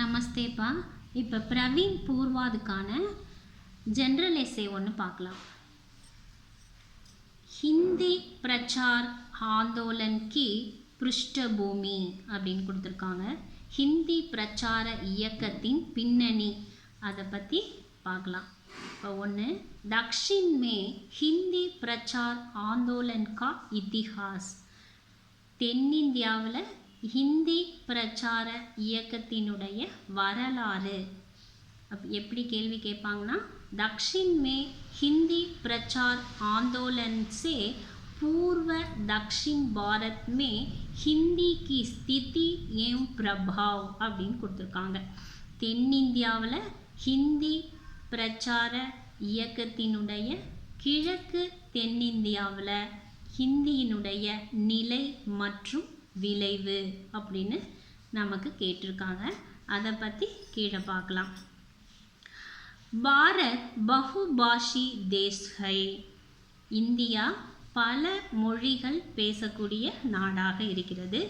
நமஸ்தேப்பா. இப்போ Praveen பூர்வாதுக்கான general essay ஒன்று பார்க்கலாம். ஹிந்தி பிரச்சார் ஆந்தோலன் கி பிருஷ்டபூமி அப்படின்னு கொடுத்துருக்காங்க. ஹிந்தி பிரச்சார இயக்கத்தின் பின்னணி அதை பற்றி பார்க்கலாம். இப்போ ஒன்று, தக்ஷின் மே ஹிந்தி பிரச்சார் ஆந்தோலன் கா இத்திஹாஸ். தென்னிந்தியாவில் ஹிந்தி பிரச்சார இயக்கத்தினுடைய வரலாறு. எப்படி கேள்வி கேட்பாங்கன்னா, दक्षिण में हिंदी प्रचार आंदोलन से पूर्व दक्षिण भारत में हिंदी की स्थिति एवं प्रभाव அப்படின்னு கொடுத்துருக்காங்க. தென்னிந்தியாவில் ஹிந்தி பிரச்சார இயக்கத்தினுடைய கிழக்கு தென்னிந்தியாவில் ஹிந்தியினுடைய நிலை மற்றும் விளைவு அப்படின்னு நமக்கு கேட்டிருக்காங்க. அதை பற்றி கீழே பார்க்கலாம். பாரத் பகுபாஷி தேஷ் ஹை. இந்தியா பல மொழிகள் பேசக்கூடிய நாடாக இருக்கிறது.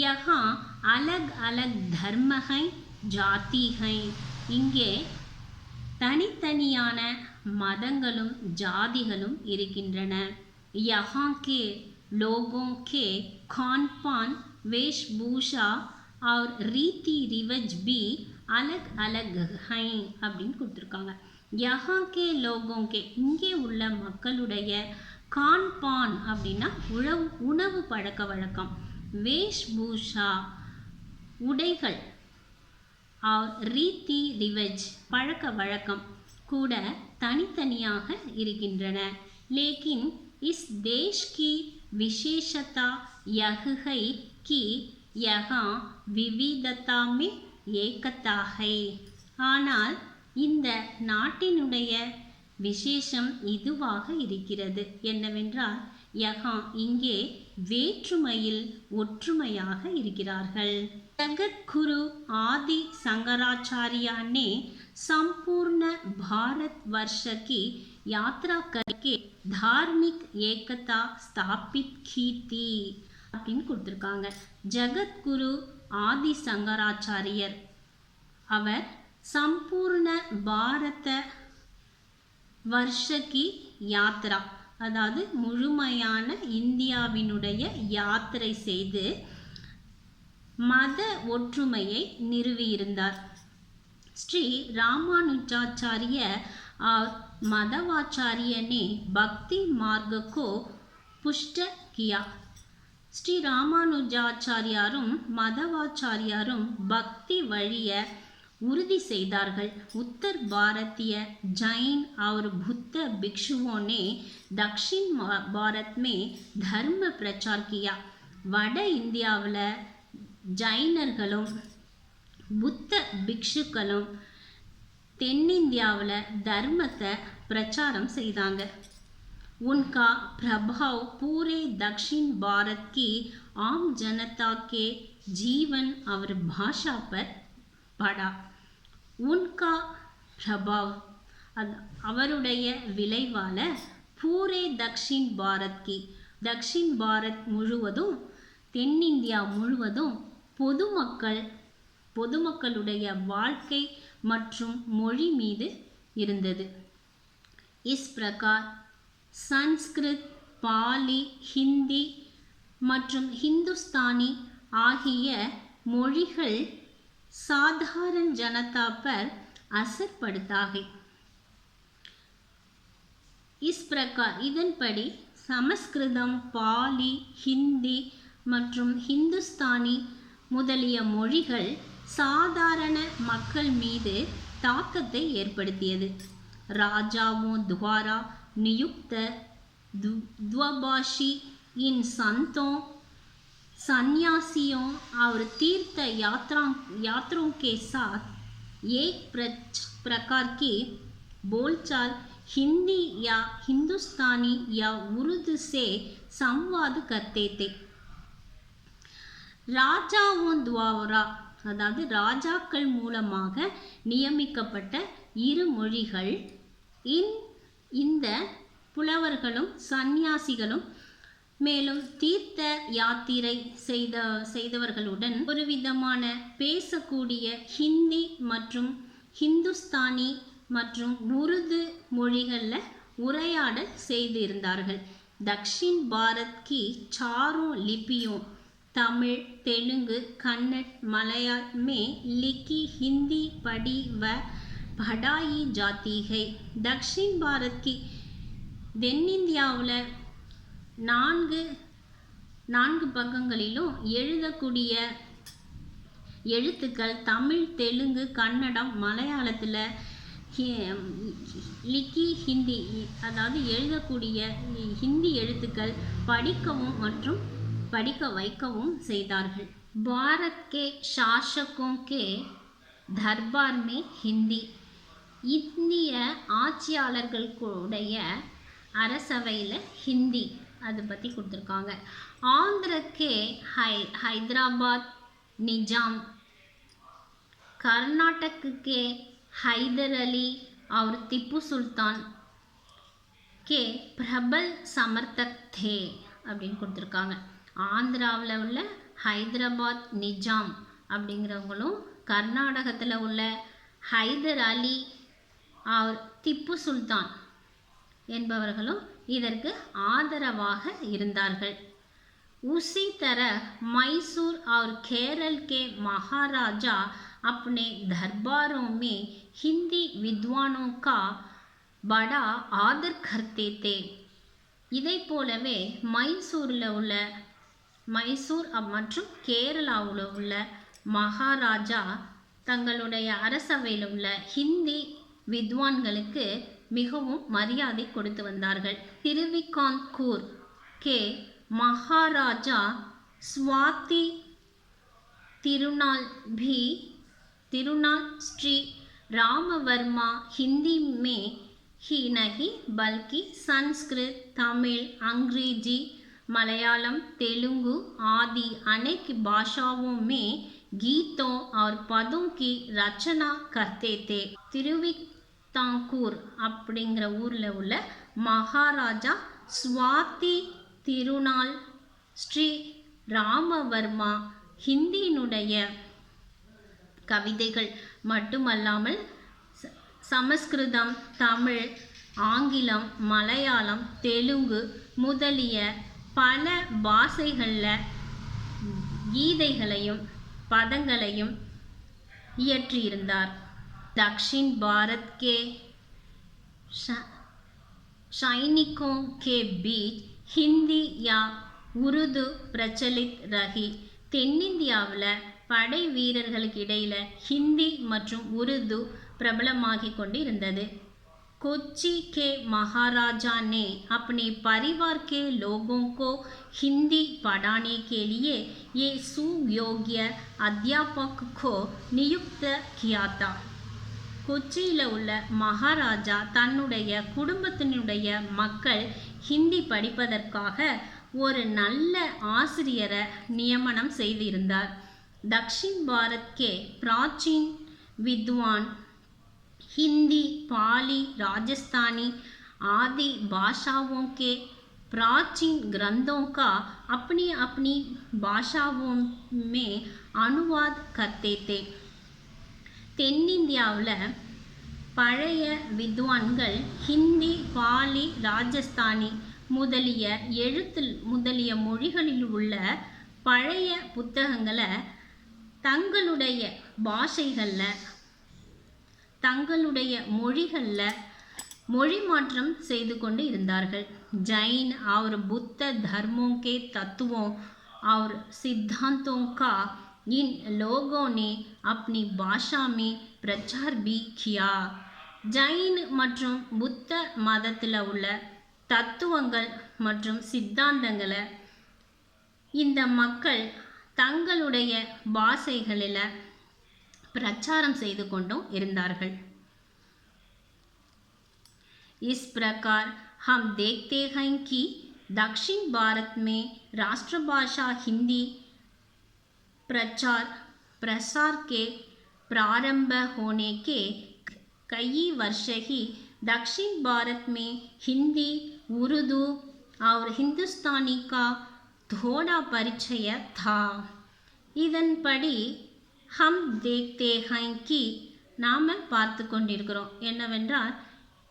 யஹா அலக் அலக் தர்ம ஹை ஜாதி ஹை. இங்கே தனித்தனியான மதங்களும் ஜாதிகளும் இருக்கின்றன. யஹா கே लोगों के खान पान वेशभूषा और रीति रिवाज भी अलग अलग हैं அப்படின்னு கொடுத்துருக்காங்க. யஹா கே லோகோं கே இங்கே உள்ள மக்களுடைய கான் பான் அப்படின்னா உணவு பழக்க வழக்கம், வேஷ்பூஷா உடைகள், और ரீதி ரிவஜ் பழக்க வழக்கம் கூட தனித்தனியாக இருக்கின்றன. லேக்கின் இஸ் தேஷ் கி विशेषता यह है कि यहाँ विविधता में एकता है. ஆனால் இந்த நாட்டினுடைய விசேஷம் இதுவாக இருக்கிறது. என்னவென்றால், யஹா இங்கே வேற்றுமையில் ஒற்றுமையாக இருக்கிறார்கள். जगद्गुरु आदि शंकराचार्य ने संपूर्ण भारतवर्ष की यात्रा करके धार्मिक एकता स्थापित की थी அப்படின்னு கொடுத்துருக்காங்க. ஜகத்குரு ஆதி சங்கராச்சாரியர் அவர் சம்பூர்ண பாரத வர்ஷகி யாத்ரா, அதாவது முழுமையான இந்தியாவினுடைய யாத்திரை செய்து மத ஒற்றுமையை நிறுவியிருந்தார். ஸ்ரீ ராமானுஜாச்சாரிய और मध्वाचार्य ने भक्ति मार्ग को पुष्ट किया. ஸ்ரீ ராமானுஜாச்சாரியாரும் மதவாச்சாரியாரும் பக்தி வழிய உறுதி செய்தார்கள். उत्तर भारतीय जैन और बुद्ध भिक्षुओं ने दक्षिण भारत में धर्म प्रचार किया. வட இந்தியாவில் ஜைனர்களும் புத்த பிக்ஷுக்களும் தென்னிந்தியாவில் தர்மத்தை பிரச்சாரம் செய்தாங்க. उनका प्रभाव पूरे दक्षिण भारत की आम जनता के जीवन और भाषा पर पड़ा. उनका प्रभाव அவருடைய விளைவால பூரே தக்ஷின் பாரத் கி, தக்ஷின் பாரத் முழுவதும் தென்னிந்தியா முழுவதும் பொதுமக்களுடைய வாழ்க்கை மற்றும் மொழி மீது இருந்தது. இஸ் பிரகார் சன்ஸ்கிருத், பாலி, ஹிந்தி மற்றும் ஹிந்துஸ்தானி ஆகிய மொழிகள் சாதாரண ஜனதா पर असर पड़ता है. इस प्रकार இதன்படி சமஸ்கிருதம், பாலி, ஹிந்தி மற்றும் ஹிந்துஸ்தானி முதலிய மொழிகள் சாதாரண மக்கள் மீது தாக்கத்தை ஏற்படுத்தியது. ராஜாவோं द्वारा नियुक्त द्विभाषी इन संतों, सन्यासियों और तीर्थ यात्रों के साथ एक प्रकार की बोलचाल हिंदी या हिंदुस्तानी या उर्दू से संवाद करते थे. ராஜாவோं द्वारा, அதாவது ராஜாக்கள் மூலமாக நியமிக்கப்பட்ட இரு மொழிகள் இந்த புலவர்களும் சந்நியாசிகளும் மேலும் தீர்த்த யாத்திரை செய்தவர்களுடன் ஒரு விதமான பேசக்கூடிய ஹிந்தி மற்றும் ஹிந்துஸ்தானி மற்றும் உருது மொழிகளில் உரையாடல் செய்திருந்தார்கள். தக்ஷின் பாரத் கி चारों लिपियों तमिल, तेलुगु, कन्नड़, मलयालम में लिखी हिंदी पढ़ी व पढ़ाई जाती है. दक्षिण भारत की தென்னிந்தியாவில் நான்கு பக்கங்களிலும் எழுதக்கூடிய எழுத்துக்கள் தமிழ், தெலுங்கு, கன்னடம், மலையாளத்தில் லிக்கி ஹிந்தி அதாவது எழுதக்கூடிய ஹிந்தி எழுத்துக்கள் படிக்கவும் மற்றும் படிக்க வைக்கவும் செய்தார்கள். பாரத் கே சாசகோं के दरबार में हिंदी இந்திய ஆட்சியாளர்களுடைய அரசவையில் ஹிந்தி அதை பற்றி கொடுத்துருக்காங்க. ஆந்திரக்கே ஹைதராபாத் நிஜாம், कर्नाटक हैदर अली और टिप्पू सुल्तान के प्रबल समर्थक थे அப்படின்னு கொடுத்துருக்காங்க. ஆந்திராவில் உள்ள ஹைதராபாத் நிஜாம் அப்படிங்கிறவங்களும் கர்நாடகத்தில் உள்ள ஹைதர் அலி और திப்பு சுல்தான் என்பவர்களும் இதற்கு ஆதரவாக இருந்தார்கள். उसी तरह मैसूर और केरल के महाराजा अपने दरबारों में हिंदी विद्वानों का बड़ा आदर करते थे. இதை போலவே மைசூர் மற்றும் கேரளாவில் உள்ள மகாராஜா தங்களுடைய அரசவையில் உள்ள ஹிந்தி வித்வான்களுக்கு மிகவும் மரியாதை கொடுத்து வந்தார்கள். திருவிகாந்த்கூர் கே महाराजा स्वाति तिरुनाल श्री रामवर्मा हिंदी में ही नहीं बल्कि संस्कृत, तमिल, अंग्रेजी, मलयालम, तेलुगु आदि अनेक भाषाओं में गीतों और पदों की रचना करते थे. திருவிதாங்கூர் அப்படிங்கிற ஊரில் உள்ள மகாராஜா சுவாதி திருநாள் ஸ்ரீ ராமவர்மா ஹிந்தியினுடைய கவிதைகள் மட்டுமல்லாமல் சமஸ்கிருதம், தமிழ், ஆங்கிலம், மலையாளம், தெலுங்கு முதலிய பல பாஷைகளில் கீதைகளையும் பதங்களையும் இயற்றியிருந்தார். दक्षिण भारत के सैनिकों के बीच हिंदी या उर्दू प्रचलित रही. தென்னிந்தியாவில் படை வீரர்களுக்கு இடையில் ஹிந்தி மற்றும் உருது பிரபலமாகிக் கொண்டு இருந்தது. कोच्चि के महाराजा ने अपने परिवार के लोगों को हिंदी पढ़ाने के लिए ये सुयोग्य अध्यापक को नियुक्त किया था. கொச்சியில் உள்ள மகாராஜா தன்னுடைய குடும்பத்தினுடைய மக்கள் ஹிந்தி படிப்பதற்காக ஒரு நல்ல ஆசிரியரை நியமனம் செய்திருந்தார். दक्षिण भारत के प्राचीन विद्वान हिंदी, पाली, राजस्थानी आदि भाषाओं के प्राचीन ग्रंथों का अपनी अपनी भाषाओं में अनुवाद करते थे. தென்னிந்தியாவில் பழைய வித்வான்கள் ஹிந்தி, பாலி, ராஜஸ்தானி முதலிய மொழிகளில் உள்ள பழைய புத்தகங்களை தங்களுடைய பாஷைகளில் தங்களுடைய மொழிகளில் மொழி மாற்றம் செய்து கொண்டு இருந்தார்கள். जैन और बुद्ध धर्मों के तत्वों और सिद्धांतों का इन लोगों ने अपनी भाषा में प्रचार भी किया. ஜைன் மற்றும் புத்த மதத்தில் உள்ள தத்துவங்கள் மற்றும் சித்தாந்தங்களை இந்த மக்கள் தங்களுடைய பாஷைகளில் பிரச்சாரம் செய்து கொண்டும் இருந்தார்கள். इस प्रकार हम देखते हैं कि दक्षिण भारत में राष्ट्रभाषा हिंदी प्रसार के प्रारंभ होने के कई वर्ष ही दक्षिण भारत में हिंदी, उर्दू, और हिंदुस्तानी का थोड़ा परिचय था। இதன்படி हम देखते हैं कि நாம் பார்த்து கொண்டிருக்கிறோம் என்னவென்றால்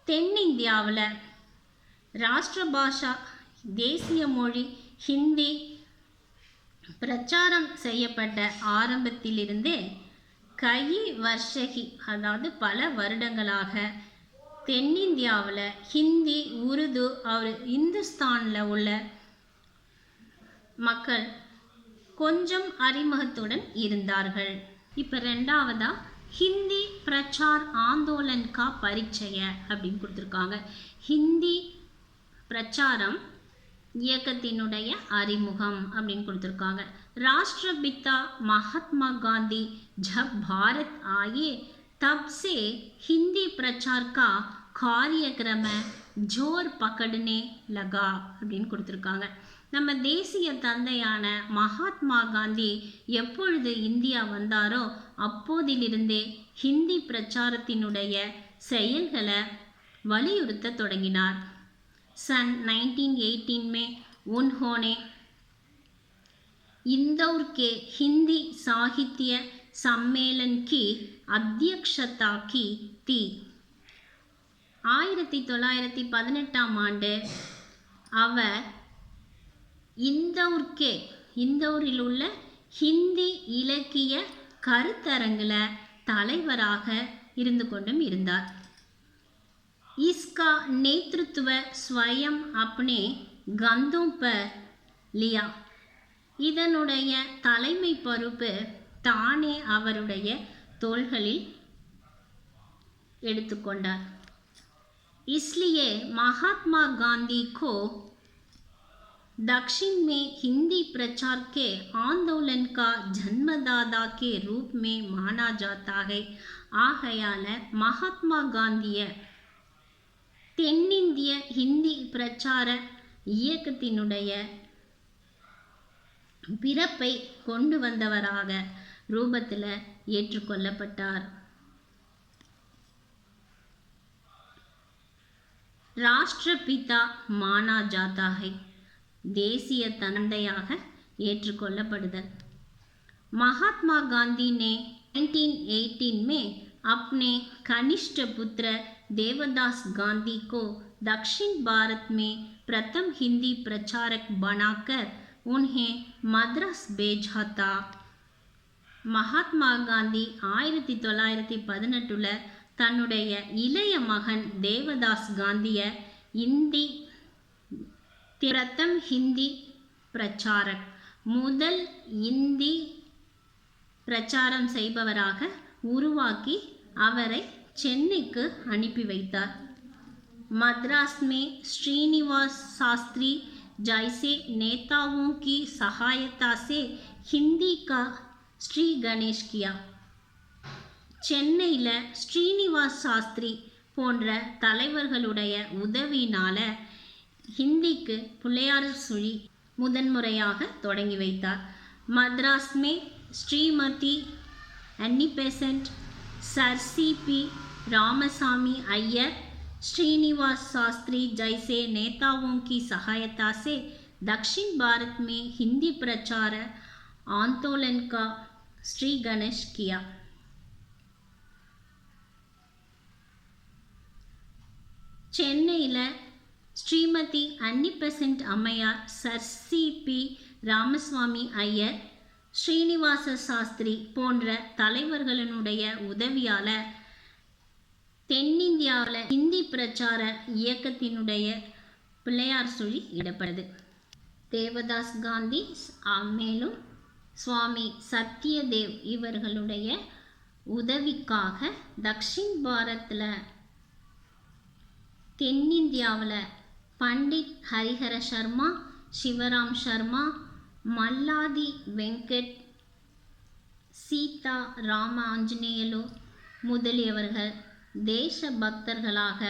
தென்னிந்தியாவில் ராஷ்டிர பாஷா தேசிய மொழி ஹிந்தி பிரச்சாரம் செய்யப்பட்ட ஆரம்பத்திலிருந்தே கயி வர்ஷகி அதாவது பல வருடங்களாக தென்னிந்தியாவில் ஹிந்தி உருது அவர் இந்துஸ்தானில் உள்ள மக்கள் கொஞ்சம் அறிமுகத்துடன் இருந்தார்கள். இப்போ ரெண்டாவதா ஹிந்தி பிரச்சார் ஆந்தோலன் கா பரிச்சய அப்படின்னு கொடுத்துருக்காங்க. ஹிந்தி பிரச்சாரம் இயக்கத்தினுடைய அறிமுகம் அப்படின்னு கொடுத்துருக்காங்க. राष्ट्रपिता महात्मा गांधी जब भारत आए तब से हिंदी प्रचार का कार्यक्रम जोर पकड़ने लगा அப்படின்னு கொடுத்துருக்காங்க. நம்ம தேசிய தந்தையான மகாத்மா காந்தி எப்பொழுது இந்தியா வந்தாரோ அப்போதிலிருந்தே ஹிந்தி பிரச்சாரத்தினுடைய செயல்களை வலியுறுத்த தொடங்கினார். सन 1918 में उन्होंने इंदौर के हिंदी साहित्य सम्मेलन की अध्यक्षता की थी. 1918 ஆண்டு அவர் இந்தோரில் உள்ள ஹிந்தி இலக்கிய கருத்தரங்கில் தலைவராக இருந்து கொண்டும் இருந்தார். इसका नेतृत्व स्वयं अपने कंधों पर लिया. இதனுடைய தலைமை பொறுப்பு தானே அவருடைய தோள்களில் எடுத்துக்கொண்டார். इसलिए महात्मा गांधी को दक्षिण में हिंदी प्रचार के आंदोलन का जन्मदाता के रूप में माना जाता है. ஆகையால மகாத்மா காந்திய தென்னிந்திய ஹிந்தி பிரச்சார இயக்கத்தினுடைய பிறப்பை கொண்டு வந்தவராக ரூபத்தில் ஏற்றுக்கொள்ளப்பட்டார். ராஷ்டிரபிதா மானா ஜாதா ஹை தேசிய தந்தையாக ஏற்றுக்கொள்ளப்படுதல். महात्मा गांधी ने 1918 में अपने कनिष्ठ पुत्र देवदास गांधी को दक्षिण भारत में प्रथम हिंदी प्रचारक बनाकर उन्हें मद्रास भेजा था. மகாத்மா காந்தி 1918 தன்னுடைய இளைய மகன் தேவதாஸ் காந்திய இந்தி பிரதம் ஹிந்தி பிரச்சாரக் முதல் இந்தி பிரச்சாரம் செய்பவராக உருவாக்கி அவரை சென்னைக்கு அனுப்பி வைத்தார். मद्रास में श्रीनिवास शास्त्री जैसे नेताओं की सहायता से हिंदी का श्री गणेश किया. சென்னையில் ஸ்ரீனிவாஸ் சாஸ்திரி போன்ற தலைவர்களுடைய உதவியினால ஹிந்திக்கு பிள்ளையார் சுழி முதன்முறையாக தொடங்கி வைத்தார். मद्रास में Shrimati Annie Besant, sir C P. Ramaswami Iyer, Srinivasa Sastri जैसे नेताओं की सहायता से दक्षिण भारत में हिंदी प्रचार आंदोलन का श्री गणेश किया. சென்னையில் ஸ்ரீமதி அன்னி பெசன்ட் அம்மையார், சர் சி.பி. ராமசுவாமி ஐயர், ஸ்ரீனிவாச சாஸ்திரி போன்ற தலைவர்களினுடைய உதவியால் தென்னிந்தியாவில் ஹிந்தி பிரச்சார இயக்கத்தினுடைய பிள்ளையார் சுழி இடப்படுது. தேவதாஸ் காந்தி மேலும் சுவாமி சத்யதேவ் இவர்களுடைய உதவிக்காக தக்ஷின் பாரத்தில் தென்னிந்தியாவில் பண்டிட் ஹரிஹர சர்மா, சிவராம் சர்மா, மல்லாதி வெங்கட், சீதா ராம ஆஞ்சநேயலு முதலியவர்கள் தேச பக்தர்களாக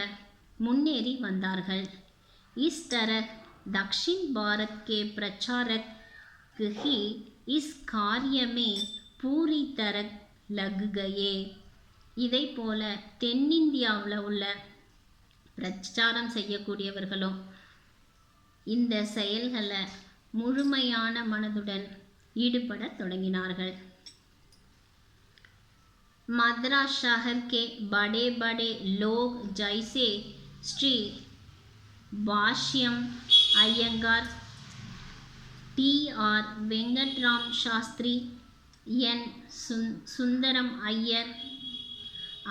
முன்னேறி வந்தார்கள். इस तरह दक्षिण भारत के प्रचारक ही इस कार्य में पूरी तरह लग गए. இதை போல தென்னிந்தியாவில் உள்ள பிரச்சாரம் செய்யக்கூடியவர்களும் இந்த செயல்களை முழுமையான மனதுடன் ஈடுபட தொடங்கினார்கள். मद्रास शहर के बड़े बड़े लोग जैसे श्री भाष्यम अयंगार, टी.आर. वेंकटराम शास्त्री, एन. सुंदरम अय्यर,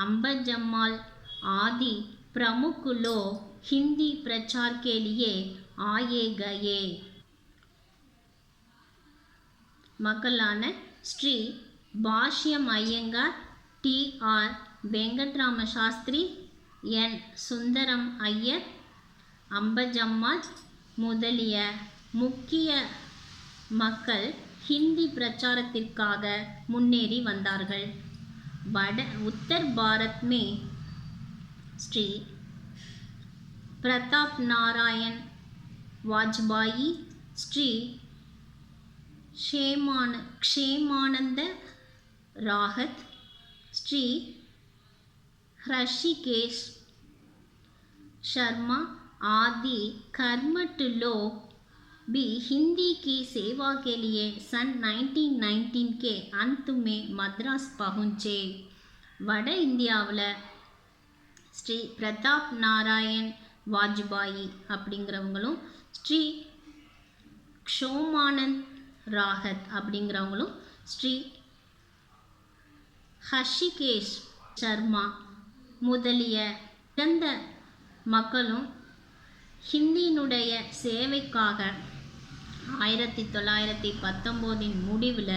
अंबजम्माल आदि प्रमुख लोग हिंदी प्रचार के लिए आए गए. மக்களான ஸ்ரீ பாஷ்யம் ஐயங்கார், டி.ஆர். வெங்கட்ராம சாஸ்திரி, என். சுந்தரம் ஐயர், அம்பஜம்மாள் முதலிய முக்கிய மக்கள் ஹிந்தி பிரச்சாரத்திற்காக முன்னேறி வந்தார்கள். उत्तर भारत में श्री प्रताप नारायण वाजपेयी, श्री क्षेमानंद राहत, श्री ऋषिकेश शर्मा आदि कर्मठ लोग भी हिंदी की सेवा के लिए सन 1919 के अंत में मद्रास पहुँचे. वட இந்தியாவில் ஸ்ரீ பிரதாப் நாராயண் வாஜ்பாயி அப்படிங்கிறவங்களும் ஸ்ரீ க்ஷோமானந்த் ராகத் அப்படிங்கிறவங்களும் ஸ்ரீ ஹஷிகேஷ் சர்மா முதலிய சிறந்த மக்களும் ஹிந்தியினுடைய சேவைக்காக 1919 முடிவில்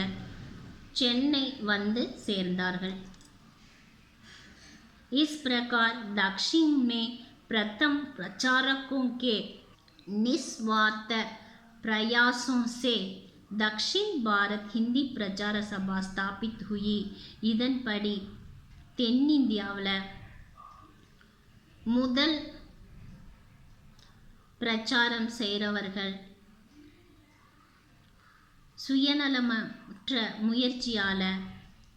சென்னை வந்து சேர்ந்தார்கள். इस प्रकार दक्षिण में प्रथम प्रचारकों के निस्वार्थ प्रयासों से दक्षिण भारत हिंदी प्रचार सभा स्थापित हुई. இதன்படி தென்னிந்தியாவில் முதல் பிரச்சாரம் செய்கிறவர்கள் சுயநலமற்ற முயற்சியால்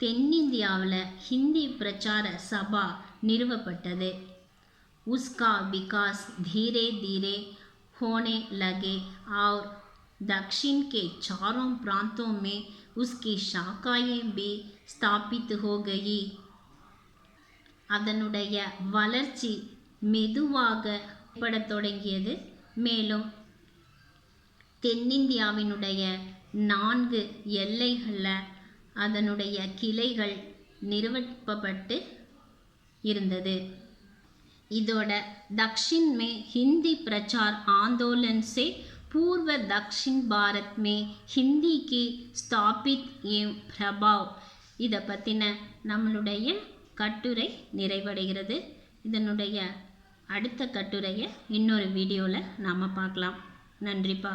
தென்னிந்தியாவில் हिंदी प्रचार सभा நிறுவப்பட்டது. उसका विकास धीरे धीरे होने लगे और दक्षिण के चारों प्रांतों में उसकी शाखाएं भी स्थापित हो गई. அதனுடைய வளர்ச்சி மெதுவாக ஏற்படத் தொடங்கியது. மேலும் தென்னிந்தியாவினுடைய 4 எல்லைகளில் அதனுடைய கிளைகள் நிறுவப்பட்டு இருந்தது. இதோட दक्षिण में हिंदी प्रचार आंदोलन से पूर्व दक्षिण भारत में हिंदी की स्थापित एवं प्रभाव இதை பற்றின நம்மளுடைய கட்டுரை நிறைவடைகிறது. இதனுடைய அடுத்த கட்டுரையை இன்னொரு வீடியோவில் நாம் பார்க்கலாம். நன்றிப்பா.